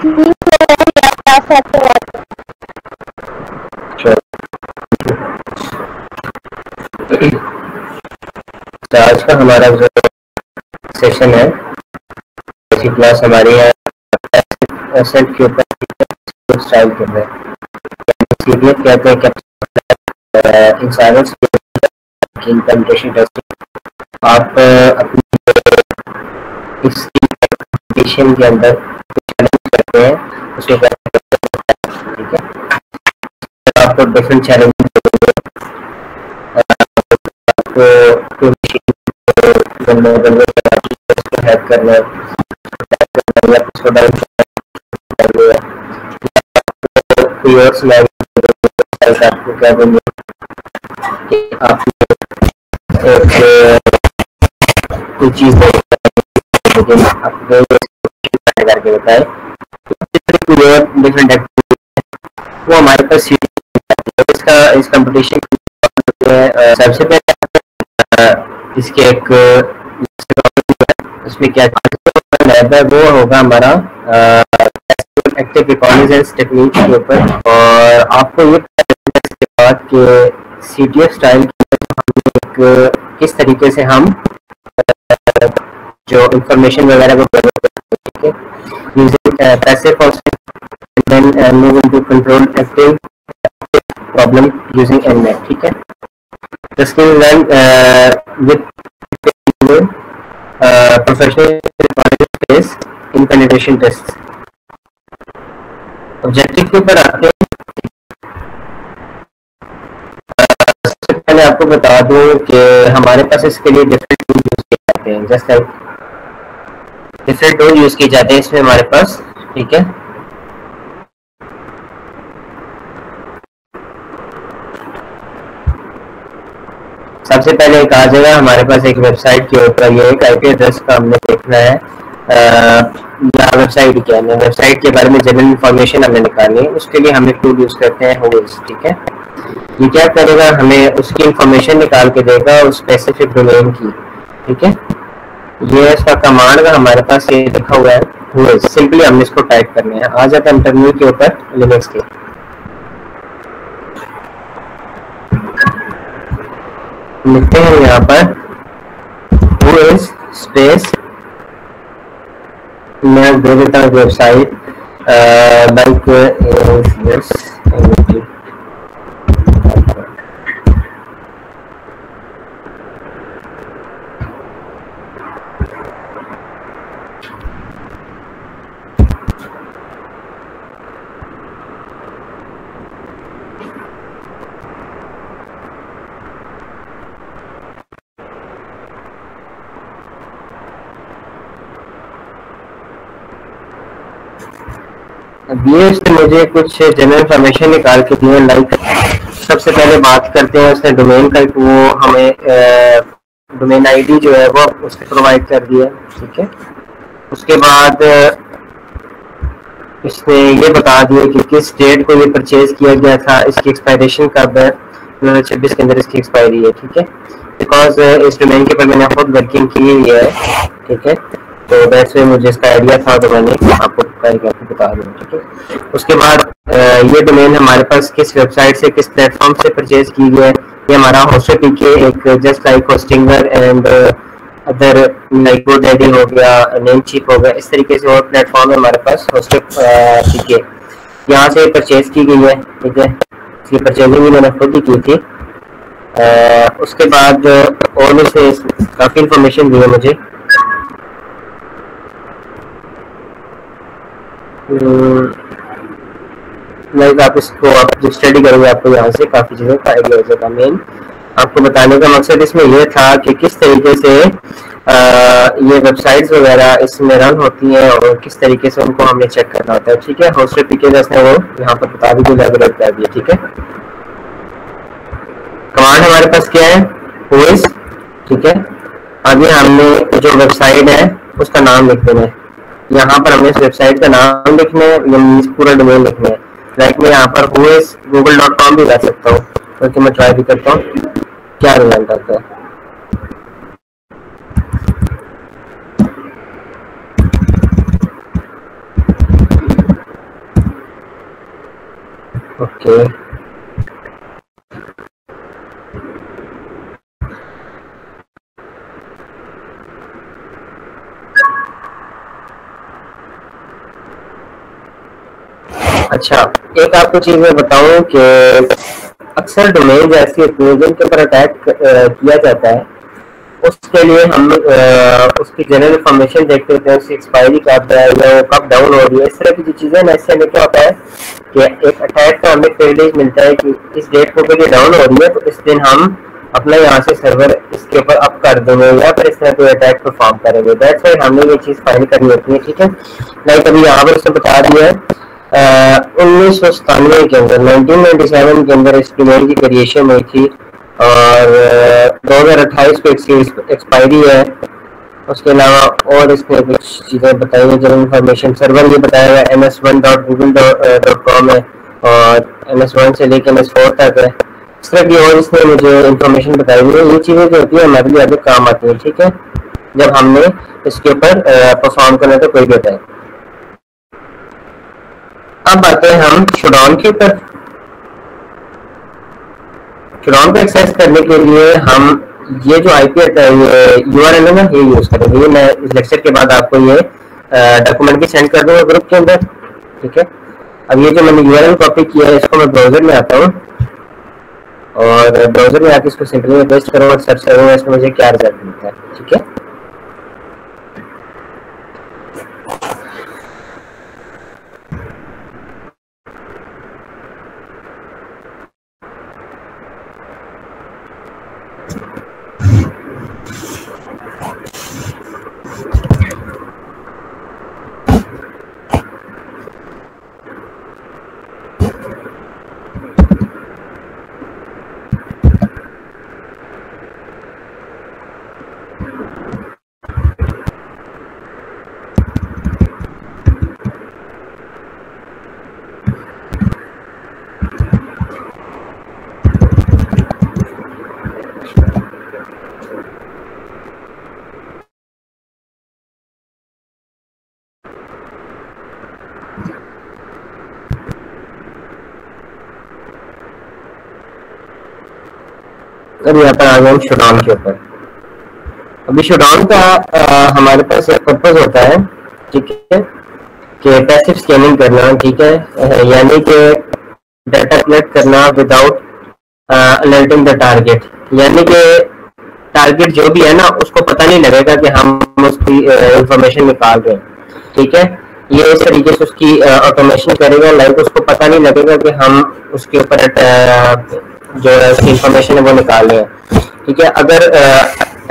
तो आज का हमारा जो सेशन है, ऐसी क्लास हमारी है एसेट के ऊपर स्टाइल के अंदर सीडीएफ कहते हैं क्या इंसाइडर्स की इम्प्लीमेंटेशन टेस्टिंग। आप अपनी इस एप्लीकेशन के अंदर चैलेंज करते हैं उसके बाद, ठीक है, आपको डिफरेंट चैलेंज हेल्प करना आपको क्या बोलूं, आप कोई चीज लेकिन आपको करके बताए डिफरेंट एक्टिविटी वो हमारे पास इसका इस कंपटीशन सबसे पहले इसके एक उसमें क्या लैब है वो होगा हमारा एक्टिव रिकॉग्निजेंस टेक्निक के ऊपर। और आपको ये इसके बाद के सीटीएफ स्टाइल किस तरीके से हम जो इंफॉर्मेशन वगैरह को ठीक है using passive function then move into control active problem using एननेट, ठीक है। The skill learned with professional space in penetration tests. Objective के ऊपर आते हैं। सबसे पहले आपको बता दूं कि हमारे पास इसके लिए डिफरेंट टूल यूज किए जाते हैं, जैसे डिफरेंट टूल यूज किए जाते हैं इसमें हमारे पास, ठीक है। सबसे पहले एक आ जाएगा हमारे पास एक वेबसाइट के ऊपर, ये एक आईपी एड्रेस का हमने देखना है वेबसाइट क्या है, वेबसाइट के बारे में जनरल इंफॉर्मेशन हमें निकालनी है। उसके लिए हम एक टूल यूज करते हैं होस्ट, ठीक है। ये क्या करेगा, हमें उसकी इंफॉर्मेशन निकाल के देगा उस स्पेसिफिक डोमेन की, ठीक है। ये इसका कमांड का हमारे पास ये लिखा हुआ है होस्ट, सिंपली हमने इसको टाइप करना है। आ जाता है टर्मिनल के ऊपर लिनक्स के, लिखते हैं यहाँ पर होस्ट स्पेस मैं दे देता हूँ वेबसाइट लाइक ये से मुझे कुछ जनरल इंफॉर्मेशन निकाल के दिए। लाइक सबसे पहले बात करते हैं उसने डोमेन का, वो हमें डोमेन आईडी जो है वो उसने प्रोवाइड कर दिया, ठीक है। उसके बाद इसने ये बता दिया कि किस डेट को ये परचेज किया गया था, इसकी एक्सपायरेशन कब है, 2026 के अंदर इसकी एक्सपायरी है, ठीक है। बिकॉज इस डोमेन के ऊपर मैंने खुद वर्किंग की हुई है, ठीक है, तो वैसे मुझे इसका आइडिया था तो मैंने आपको बता दूँ, ठीक है। उसके बाद ये डोमेन हमारे पास किस वेबसाइट से किस प्लेटफॉर्म से परचेज की गई है, ये हमारा होस्टर पीके एक just like Hostinger and other like GoDaddy हो गया, नेमचीप हो गया, इस तरीके से और प्लेटफॉर्म है हमारे पास होस्टर पीके, यहाँ से परचेज की गई है, ठीक है। इसकी परचेजिंग भी मैंने खुद ही की थी। उसके बाद और में से काफ़ी इंफॉर्मेशन दी है मुझे, लाइक आप इसको आप जब स्टडी करोगे आपको यहाँ से काफ़ी चीज़ों का आइडिया हो जाएगा। मेन आपको बताने का मकसद इसमें यह था कि किस तरीके से ये वेबसाइट्स वगैरह इसमें रन होती हैं और किस तरीके से उनको हमने चेक करना होता है, ठीक है। होस्टर पीके ने वो यहाँ पर बता दी, एलेबोरेट कर दिया, ठीक है। कमांड हमारे पास क्या है, होस्ट, ठीक है। अभी हमने जो वेबसाइट है उसका नाम लिख देना है, यहाँ पर हमें इस वेबसाइट का नाम लिखना है, पूरा डोमेन लिखना है। लाइक मैं यहाँ पर google.com भी ला सकता हूँ, क्योंकि मैं ट्राई भी करता हूँ क्या रिजल्ट आता है। ओके अच्छा, एक आपको चीज मैं बताऊं कि अक्सर डोमेन ऐसी होती है जिनके ऊपर अटैक किया जाता है, उसके लिए हम उसकी जनरल इंफॉर्मेशन देखते होते हैं, उसकी एक्सपायरी कब है या वो कब डाउन हो रही है, इस तरह की जो चीज़ें ना, इससे हमें क्या होता है कि एक अटैक का हमें प्रिविलेज मिलता है कि इस डेट को अगर ये डाउन हो रही है तो इस दिन हम अपना यहाँ से सर्वर इसके ऊपर अप कर देंगे या फिर इस तरह कोई अटैक परफॉर्म करेंगे। दैट्स व्हाई हमने ये चीज़ फाइल करनी होती है, ठीक है। लाइक अभी यहाँ पर उसने बता दिया है 1997 के अंदर, 1997 के अंदर इस डोमेन की क्रिएशन हुई थी और 2028 को एक्सपायरी है। उसके अलावा और इसमें कुछ चीज़ें बताई हैं, जनरल इंफॉर्मेशन सर्वर ये बताया है ms1.google.com है और ms1 से लेकर ms4 तक है। इस तरह की और इसमें मुझे इंफॉर्मेशन बताई हुई है। ये चीज़ें जो होती है हमारे लिए आगे काम आती है, ठीक है, जब हमने इसके ऊपर परफॉर्म करना तो कोई भी होता है। अब आते हैं हम शटडाउन के ऊपर। शटडाउन को एक्सेस करने के लिए हम ये जो आईपी यूआरएल है ना, ये यूज करेंगे। ये मैं इस लेक्चर के बाद आपको ये डॉक्यूमेंट भी सेंड कर दूंगा ग्रुप के अंदर, ठीक है। अब ये जो मैंने यूआरएल कॉपी किया है इसको मैं ब्राउजर में आता हूँ और ब्राउजर में आके इसको सिंपली मैं पेस्ट करूँगा, सर्च करूँगा, इसमें मुझे क्या रिजल्ट मिलता है, ठीक है। अब यहाँ पर आ गए हम शटडाउन के ऊपर। अभी शटडाउन का हमारे पास एक पर्पज होता है, ठीक है, कि पैसिव स्कैनिंग करना, ठीक है, यानी कि डाटा कलेक्ट करना विदाउट अलर्टिंग द टारगेट, यानी कि टारगेट जो भी है ना उसको पता नहीं लगेगा कि हम उसकी इंफॉर्मेशन निकाल रहे हैं, ठीक है। ये इस तरीके से उसकी ऑटोमेशन करेगा, लाइक उसको पता नहीं लगेगा कि हम उसके ऊपर जो है उसकी इंफॉर्मेशन है वो निकाल रहे हैं, ठीक है। अगर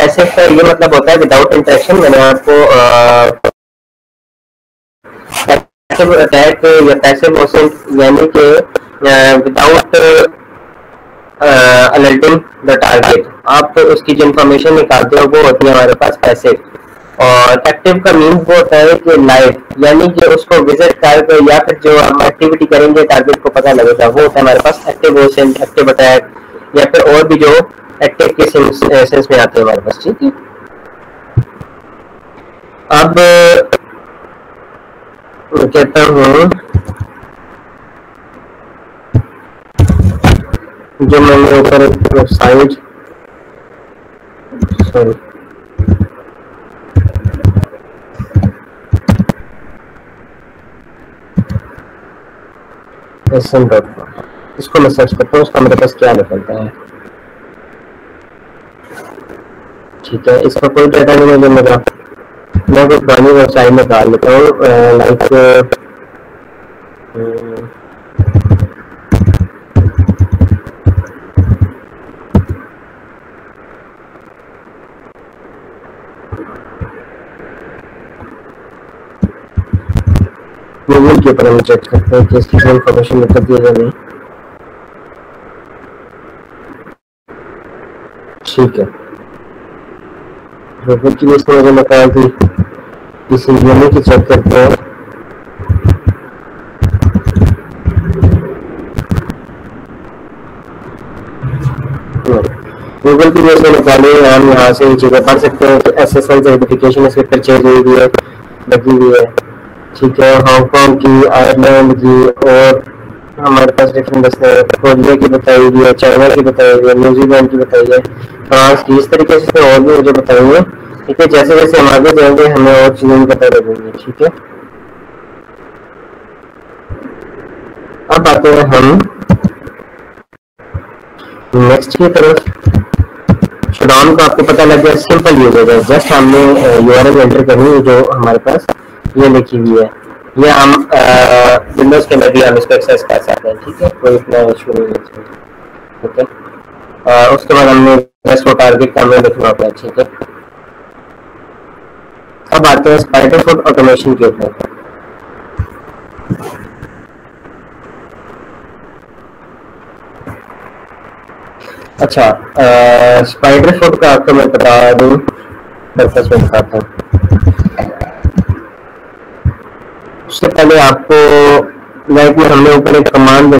ऐसे का ये मतलब होता है विदाउट इंटरेक्शन। मैंने आपको पैसिव अटैक या पैसिव ओसेंट यानी कि विदाउट अलर्टिंग द टारगेट, आप तो उसकी जो इंफॉर्मेशन निकालते हो वो होती है हमारे पास पैसिव। और एक्टिव का मीन्स वो होता है कि लाइव, यानी कि उसको विजिट करके या फिर जो हम एक्टिविटी करेंगे टारगेट को पता लगेगा, वो होता है हमारे पास एक्टिव ओसेंट, एक्टिव अटैक या फिर और भी जो एक्टिव के सेंस में आते हैं हमारे पास, ठीक है। अब मैं कहता हूँ जो मैंने ऊपर वेबसाइट सॉरी sm.com, इसको मैं सर्च करता हूँ, उसका मेरे पास क्या निकलता है, ठीक है। इसका कोई डाटा नहीं मुझे मिला, मैं कोई पुरानी वेबसाइट में डाल लेता हूँ, लाइक गूगल के ऊपर हम चेक करते हैं कि इसकी इंफॉर्मेशन निकलती है या नहीं, ठीक है। गूगल की लिस्ट मुझे निकाल दी, इसी यूनिट की चेक करते हैं। गूगल की लिस्ट में निकाली, हम यहाँ से चीजें पढ़ सकते हैं कि SSL सर्टिफिकेशन इसकी परचेज हुई है, लगी हुई है, ठीक है। हांगकांग की, आयरलैंड की और हमारे पास डिफरेंट बसें हैं, कोरिया की बताई हुई है, चाइना की बताई हुई है, न्यूजीलैंड की बताई है, फ्रांस की, इस तरीके से और भी मुझे बताएंगे। ठीक है, जैसे जैसे हम आगे जाएंगे हमें और चीजें भी पता लगेंगी। ठीक है, अब आते हैं हम नेक्स्ट की तरफ। शटडाउन को आपको पता लग गया, सिंपल यूज होगा, जस्ट हमने यूआरएल एंटर करनी है जो हमारे पास ये लिखी हुई है, ये हम विंडोज के अंदर भी हम इसको एक्सेस कर सकते हैं। ठीक है, कोई इतना इशू नहीं है। ठीक है, उसके बाद हमने जस्ट वो टारगेट का हमें लिखना होता है। ठीक है, अब आते हैं स्पाइडरफुट ऑटोमेशन के ऊपर। अच्छा, स्पाइडरफुट का आपको मैं बता दूं, पर्पस में बताता हूँ। उससे पहले आपको लाइक में हमने ऊपर एक कमांड